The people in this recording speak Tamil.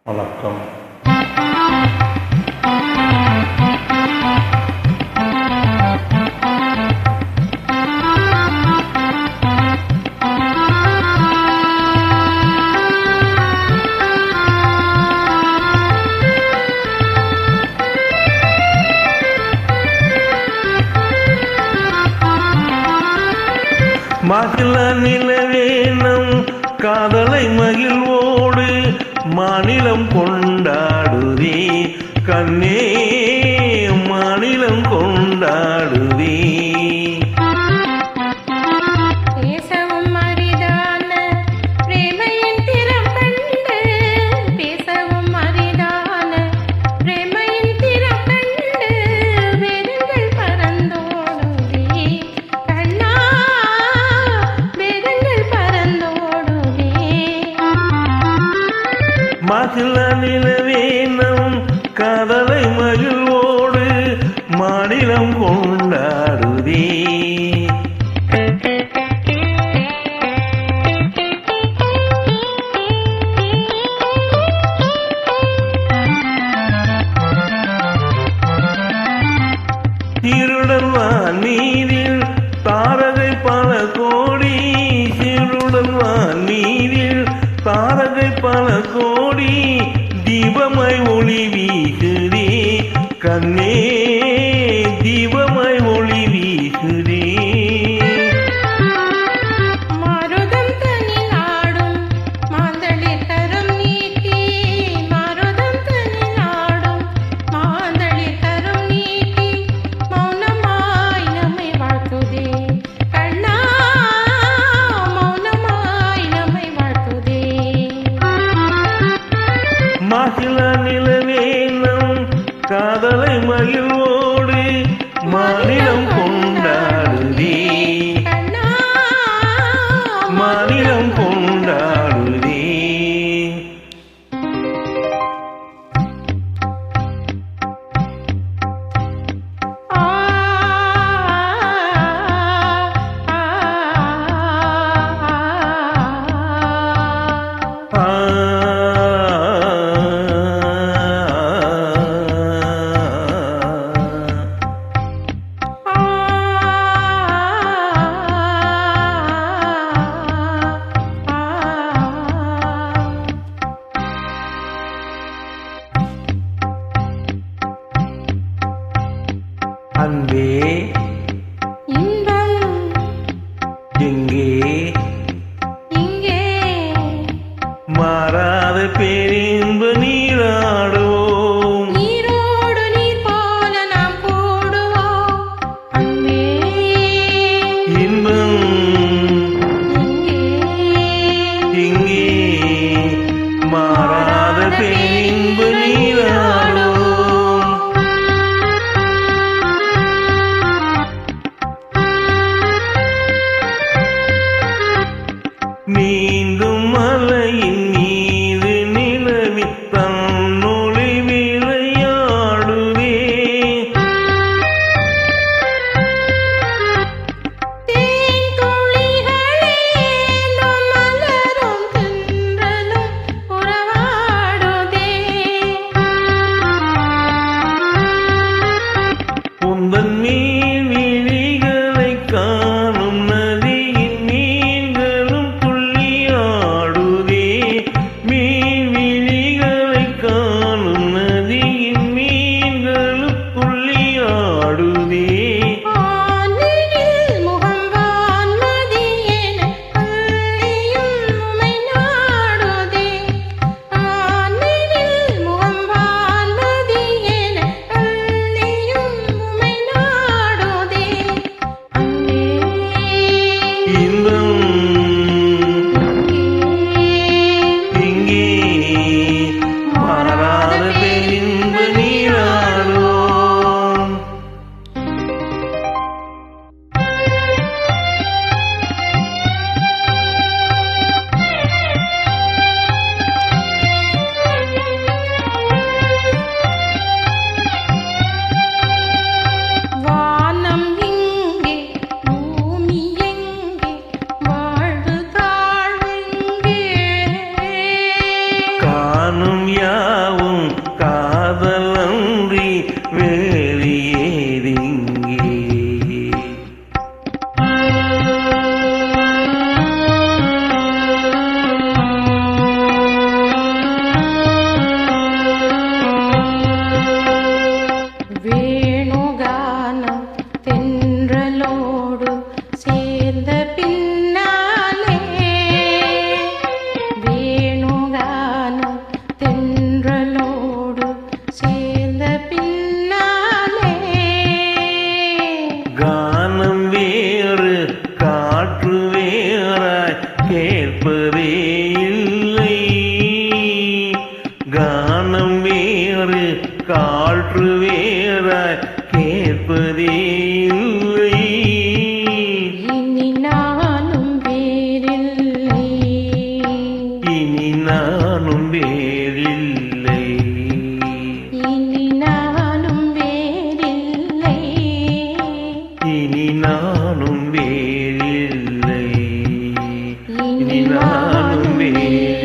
வணக்கம். மகிழ நிலவேனம் காதலை மகிழ்வோடு மாநிலம் கொண்டாடுதே கண்ணே, மாநிலம் கொண்டாடுதே. பேசவும் அரிதான பிரேமையின் திறம் கண்டு, பேசவும் அரிதான பிரேமையின் திறம் கண்டு, வேதங்கள் பறந்தோடுதே கண்ணா, வேதங்கள் பறந்தோடுதே. மகிழ நிலவேனம் காதலை மகிழ்வோடு மாநிலம் கொண்டாடுதே. இருடல் நீரில் தாரகை பல கோடி, இருடல் நீரில் தாரகை பல கோடி, தீபமாய் ஒளி வீசுதே கண்ணே, தீபமாய் ஒளி வீசுதே. மாருதம் தனில் ஆடும் மாந்தளிர் கரம் நீட்டி, மாருதம் தனில் ஆடும் மாந்தளிர் கரம் நீட்டி, மௌனமாய் நம்மை வாழ்த்துதே கண்ணா, மௌனமாய் நம்மை வாழ்த்துதே. மகிழ நிலவேனம் காதலை மகிழ்வோடு மாநிலம் கொண்டாடுதே, கண்ணா, மாநிலம் கொண்டாடுதே. ஆ அன்பே இன்பம் எங்கே, இங்கே மாறாத பேரின்ப நீராடுவோம். நீரோடு நீர் போல நாம் கூடுவோம் அன்பே, இன்பம் இங்கே எங்கே, மாறாத பேரின்ப நீராடுவோம். நீந்தும் மலையின் மீது நிலவி தன்னோ காற்று வேறாய் கேட்பதே இல்லை. இனி நானும் வேறில்லை. இனி நானும் வேறில்லை. இனி நானும் வேறில்லை. இனி நானும் வேறில்லை. இனி நானும் வேறில்லை.